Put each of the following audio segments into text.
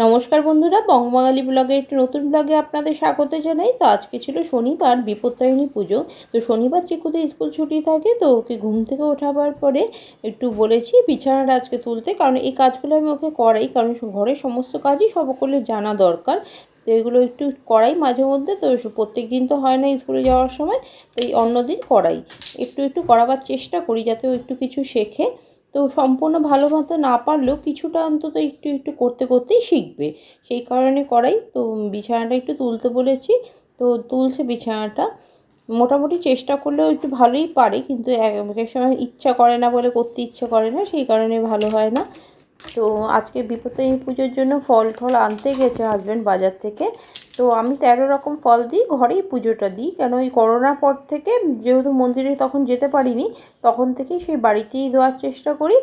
নমস্কার বন্ধুরা, বঙ্গবাঙালি ব্লগের একটি নতুন ব্লগে আপনাদের স্বাগত জানাই। তো আজকে ছিল শনিবার, বিপত্তারিণী পুজো। তো শনিবার চিকুদের স্কুল ছুটি থাকে, তো ওকে ঘুম থেকে ওঠাবার পরে একটু বলেছি বিছানাটা আজকে তুলতে, কারণ এই কাজগুলো আমি ওকে করাই, কারণ ঘরের সমস্ত কাজই সকলের জানা দরকার। তো এগুলো একটু করাই মাঝে মধ্যে, তো প্রত্যেক দিন তো হয় না স্কুলে যাওয়ার সময়, তো এই অন্য দিন করাই, একটু একটু করাবার চেষ্টা করি যাতে ও একটু কিছু শেখে। তো সম্পূর্ণ ভালো মতো না পারলেও কিছুটা অন্তত একটু একটু করতে করতেই শিখবে, সেই কারণে করাই। তো বিছানাটা একটু তুলতে বলেছি, তো তুলছে বিছানাটা। মোটামুটি চেষ্টা করলেও একটু ভালোই পারে, কিন্তু এক এক সময় ইচ্ছা করে না বলে করতে ইচ্ছে করে না, সেই কারণে ভালো হয় না। তো আজকে বিপত্তারিণী পুজোর জন্য ফল টল আনতে গেছে হাজব্যান্ড বাজার থেকে। তো আমি 13 রকম ফল দিই, ঘরেই পুজোটা দিই, কেন এই করোনার পর থেকে যেহেতু মন্দিরে তখন যেতে পারিনি, তখন থেকেই সেই বাড়িতেই দেওয়ার চেষ্টা করি,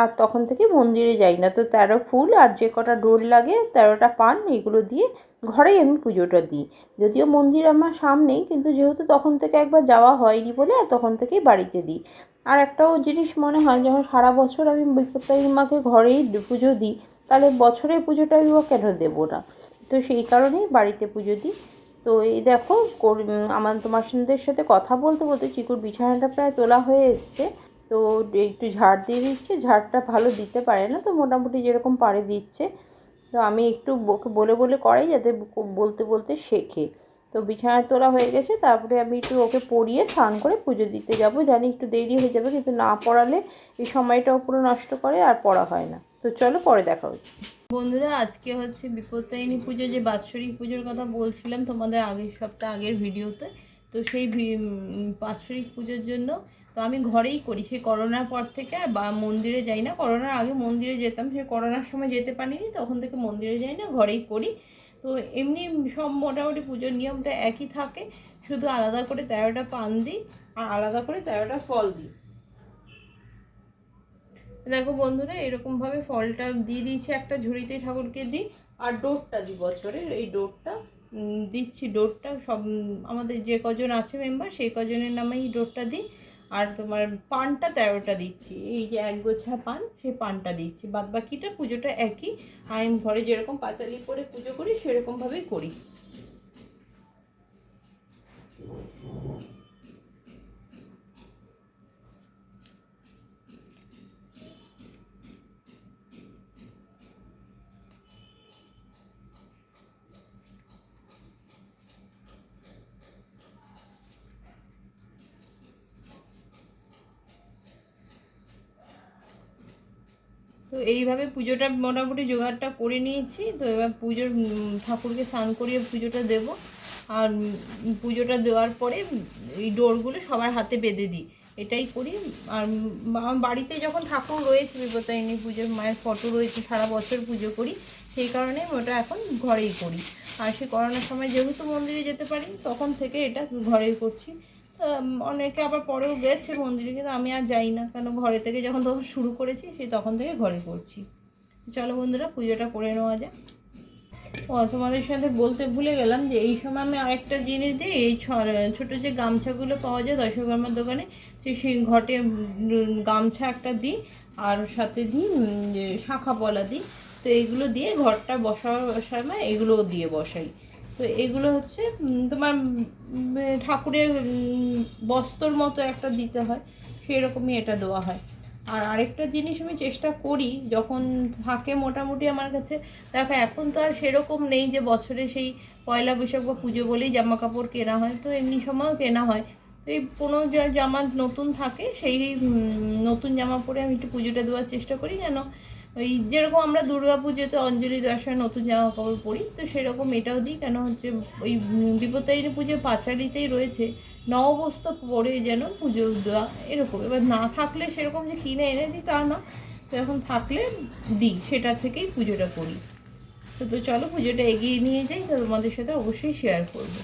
আর তখন থেকে মন্দিরে যাই না। তো 13 ফুল আর যে কটা ডোর লাগে, 13টা পান, এগুলো দিয়ে ঘরেই আমি পুজোটা দিই। যদিও মন্দির আমার সামনেই, কিন্তু যেহেতু তখন থেকে একবার যাওয়া হয়নি বলে তখন থেকেই বাড়িতে দিই। আর একটাও জিনিস মনে হয়, যখন সারা বছর আমি বিপত্তারিণী মাকে ঘরেই পুজো দিই, তাহলে বছরের পুজোটা আমি কেন দেবো না। তো সেই কারণেই বাড়িতে পুজো দিই। তো এই দেখো, আমার তোমার সাথে কথা বলতে বলতে চিকুর বিছানাটা প্রায় তোলা হয়ে এসছে। তো একটু ঝাড় দিয়ে দিচ্ছে, ঝাড়টা ভালো দিতে পারে না, তো মোটামুটি যেরকম পারে দিচ্ছে। তো আমি একটু ওকে বলে বলে করাই, যাতে বলতে বলতে শেখে। তো বিছানা তোলা হয়ে গেছে, তারপরে আমি একটু ওকে পরিয়ে স্নান করে পুজো দিতে যাব। জানি একটু দেরি হয়ে যাবে, কিন্তু না পড়ালে এই সময়টাও পুরো নষ্ট করে, আর পড়া হয় না। তো চলো, পরে দেখা হচ্ছে। বন্ধুরা, আজকে হচ্ছে বিপত্তারিণী পুজো, যে বাৎসরিক পুজোর কথা বলছিলাম তোমাদের আগের সপ্তাহ আগের ভিডিওতে। তো সেই বাৎসরিক পুজোর জন্য তো আমি ঘরেই করি, সেই করোনার পর থেকে আর মন্দিরে যাই না। করোনার আগে মন্দিরে যেতাম, সেই করোনার সময় যেতে পারিনি, তখন থেকে মন্দিরে যাই না, ঘরেই করি। তো এমনি সব মোটামুটি পুজোর নিয়মটা একই থাকে, শুধু আলাদা করে 13টা পান দিই আর আলাদা করে 13টা ফল দিই। দেখো বন্ধুরা, এরকমভাবে ফলটা দিয়ে দিয়েছি একটা ঝুড়িতে, ঠাকুরকে দিই। আর ডোরটা দিই, বছরের এই ডোরটা দিচ্ছি। ডোরটা সব আমাদের যে কজন আছে মেম্বার, সেই কজনের নামেই ডোরটা দিই। আর তোমার পানটা 13টা দিচ্ছি, এই যে এক গোছা পান, সেই পানটা দিচ্ছি। বাদ বাকিটা পুজোটা একই, আমি ঘরে যেরকম পাঁচালি করে পুজো করি সেরকমভাবেই করি। তো এইভাবে পুজোটা মোটামুটি জোগাড়টা করে নিয়েছি। তো এবার পুজোর ঠাকুরকে স্নান করিয়ে পুজোটা দেব। আর পুজোটা দেওয়ার পরে এই ডোরগুলো সবার হাতে বেঁধে দিই, এটাই করি। আর আমার বাড়িতে যখন ঠাকুর রয়েছে, বিপত্তারিণী পুজোর মায়ের ফটো রয়েছে, সারা বছর পুজো করি, সেই কারণে ওটা এখন ঘরেই করি। আর সে করোনার সময় যেহেতু মন্দিরে যেতে পারি, তখন থেকে এটা ঘরেই করছি। অনেকে আবার পরেও গেছে মন্দিরে, কিন্তু আমি আর যাই না, কেন ঘরে থেকে যখন শুরু করেছি সেই তখন থেকে ঘরে করছি। চলো বন্ধুরা, পুজোটা করে নেওয়া যায়। ও, তোমাদের সাথে বলতে ভুলে গেলাম যে এই সময় আমি আরেকটা জিনিস দিই, এই ছোটো যে গামছাগুলো পাওয়া যায় দশকর্মার দোকানে, সেই ঘটে গামছা একটা দিই, আর সাথে দিই যে শাঁখা পলা দিই। তো এইগুলো দিয়ে ঘরটা বসার সময় এগুলোও দিয়ে বসাই। তো এগুলো হচ্ছে তোমার ঠাকুরের বস্ত্রর মতো একটা দিতে হয়, সেরকমই এটা দেওয়া হয়। আর আরেকটা জিনিস আমি চেষ্টা করি, যখন থাকে মোটামুটি আমার কাছে, দেখো এখন তো আর সেরকম নেই যে বছরে সেই পয়লা বৈশাখ বা পুজো বলেই জামা কাপড় কেনা হয়, তো এমনি সময়ও কেনা হয়। তো এই কোনো জামা নতুন থাকে, সেই নতুন জামা পরে আমি একটু পুজোটা দেওয়ার চেষ্টা করি, যেন ওই যেরকম আমরা দুর্গা পুজোতে অঞ্জলি দেওয়ার সময় নতুন জামা কাপড় পরি, তো সেরকম এটাও দিই। কেন হচ্ছে ওই বিপত্তারিণী পুজোর পাঁচালিতেই রয়েছে নববস্ত্র পরে যেন পুজো দেওয়া, এরকম। এবার না থাকলে সেরকম যে কিনে এনে দিই তা না, তো এখন থাকলে দিই, সেটা থেকেই পুজোটা করি। তো চলো পুজোটা এগিয়ে নিয়ে যাই, তো তোমাদের সাথে অবশ্যই শেয়ার করবো।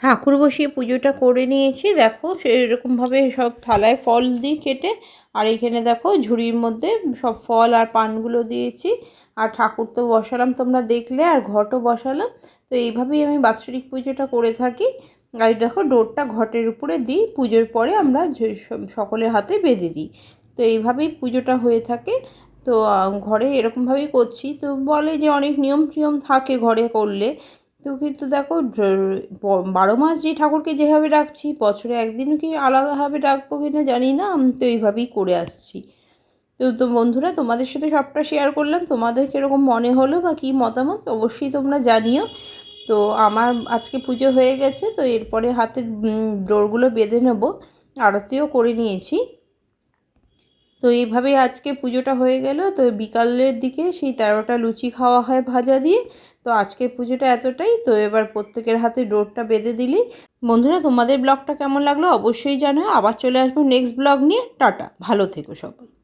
ঠাকুর বসিয়ে পুজোটা করে নিয়েছি। দেখো সেরকমভাবে সব থালায় ফল দিই কেটে, আর এখানে দেখো ঝুড়ির মধ্যে সব ফল আর পানগুলো দিয়েছি। আর ঠাকুর তো বসালাম তোমরা দেখলে, আর ঘটও বসালাম। তো এইভাবেই আমি বাৎসরিক পুজোটা করে থাকি। আর দেখো ডোরটা ঘটের উপরে দিই, পুজোর পরে আমরা সকলের হাতে বেঁধে দিই। তো এইভাবেই পুজোটা হয়ে থাকে। তো ঘরে এরকমভাবেই করছি। তো বলে যে অনেক নিয়ম টিয়ম থাকে ঘরে করলে, তো কিন্তু দেখো 12 মাস যে ঠাকুরকে যেভাবে ডাকছি, বছরে একদিন কি আলাদাভাবে ডাকবো কি না জানি না, আমি তো এইভাবেই করে আসছি। তো বন্ধুরা, তোমাদের সাথে সবটা শেয়ার করলাম। তোমাদের কীরকম মনে হলো বা কী মতামত অবশ্যই তোমরা জানিও। তো আমার আজকে পুজো হয়ে গেছে, তো এরপরে হাতের ডোরগুলো বেঁধে নেব। আরতিও করে নিয়েছি। তো এইভাবেই আজকে পুজোটা হয়ে গেল। তো বিকালের দিকে সেই 13টা লুচি খাওয়া হয় ভাজা দিয়ে। তো আজকের পুজোটা এতটাই। তো এবার প্রত্যেকের হাতে ডোরটা বেঁধে দিলেই। বন্ধুরা, তোমাদের ব্লগটা কেমন লাগলো অবশ্যই জানাও। আবার চলে আসবো নেক্সট ব্লগ নিয়ে। টাটা, ভালো থেকো সবাই।